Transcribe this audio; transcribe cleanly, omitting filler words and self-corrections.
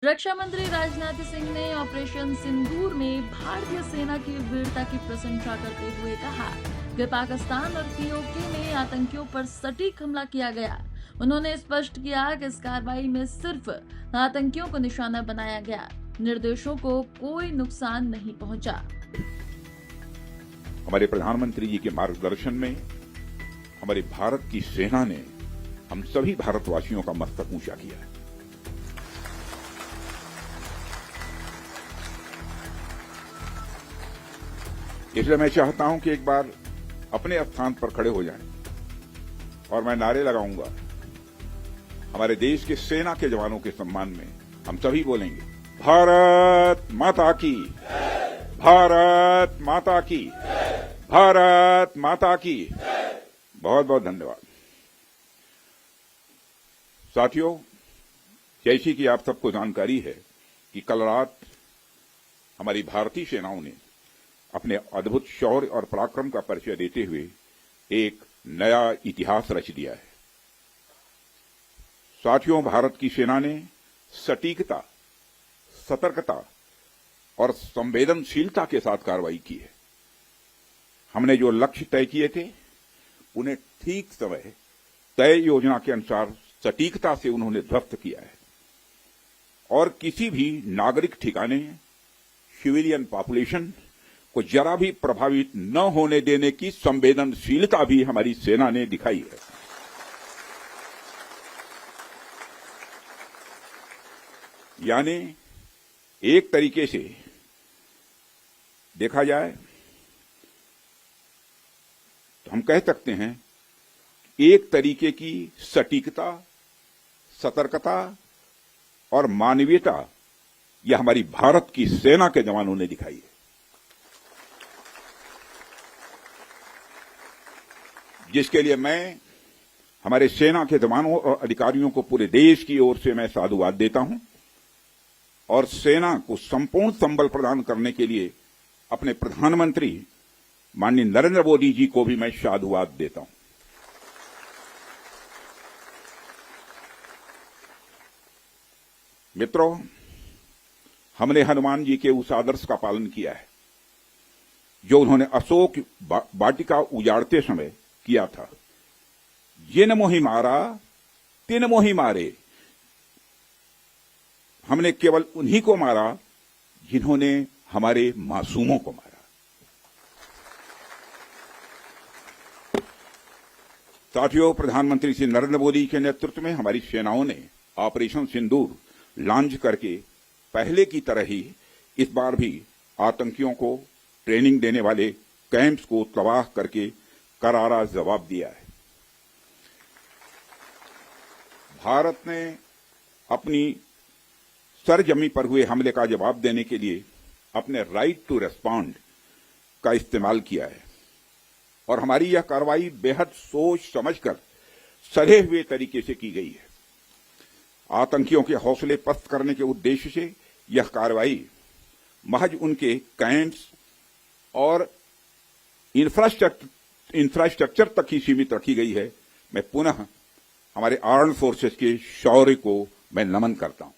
रक्षा मंत्री राजनाथ सिंह ने ऑपरेशन सिंदूर में भारतीय सेना की वीरता की प्रशंसा करते हुए कहा कि पाकिस्तान और पीओके में आतंकियों पर सटीक हमला किया गया। उन्होंने स्पष्ट किया कि इस कार्रवाई में सिर्फ आतंकियों को निशाना बनाया गया, निर्देशों को कोई नुकसान नहीं पहुंचा। हमारे प्रधानमंत्री जी के मार्गदर्शन में हमारे भारत की सेना ने हम सभी भारतवासियों का मस्तक ऊंचा किया है। इसलिए मैं चाहता हूं कि एक बार अपने स्थान पर खड़े हो जाएं और मैं नारे लगाऊंगा। हमारे देश के सेना के जवानों के सम्मान में हम सभी बोलेंगे, भारत माता की, भारत माता की, भारत माता की। बहुत बहुत धन्यवाद। साथियों, जैसी कि आप सबको जानकारी है कि कल रात हमारी भारतीय सेनाओं ने अपने अद्भुत शौर्य और पराक्रम का परिचय देते हुए एक नया इतिहास रच दिया है। साथियों, भारत की सेना ने सटीकता, सतर्कता और संवेदनशीलता के साथ कार्रवाई की है। हमने जो लक्ष्य तय किए थे उन्हें ठीक समय तय योजना के अनुसार सटीकता से उन्होंने ध्वस्त किया है और किसी भी नागरिक ठिकाने, सिविलियन पॉपुलेशन को जरा भी प्रभावित न होने देने की संवेदनशीलता भी हमारी सेना ने दिखाई है। यानी एक तरीके से देखा जाए तो हम कह सकते हैं एक तरीके की सटीकता, सतर्कता और मानवीयता यह हमारी भारत की सेना के जवानों ने दिखाई है, जिसके लिए मैं हमारे सेना के जवानों और अधिकारियों को पूरे देश की ओर से मैं साधुवाद देता हूं और सेना को संपूर्ण संबल प्रदान करने के लिए अपने प्रधानमंत्री माननीय नरेंद्र मोदी जी को भी मैं साधुवाद देता हूं। मित्रों, हमने हनुमान जी के उस आदर्श का पालन किया है जो उन्होंने अशोक वाटिका उजाड़ते समय किया था। जिन मोहि मारा तिन मोहि मारे। हमने केवल उन्हीं को मारा जिन्होंने हमारे मासूमों को मारा। साथियों, प्रधानमंत्री श्री नरेंद्र मोदी के नेतृत्व में हमारी सेनाओं ने ऑपरेशन सिंदूर लॉन्च करके पहले की तरह ही इस बार भी आतंकियों को ट्रेनिंग देने वाले कैंप्स को तबाह करके करारा जवाब दिया है। भारत ने अपनी सरजमी पर हुए हमले का जवाब देने के लिए अपने राइट टू रेस्पॉन्ड का इस्तेमाल किया है और हमारी यह कार्रवाई बेहद सोच समझकर सधे हुए तरीके से की गई है। आतंकियों के हौसले पस्त करने के उद्देश्य से यह कार्रवाई महज उनके कैंप्स और इंफ्रास्ट्रक्चर तक ही सीमित रखी गई है। मैं पुनः हमारे आर्म्ड फोर्सेस के शौर्य को मैं नमन करता हूं।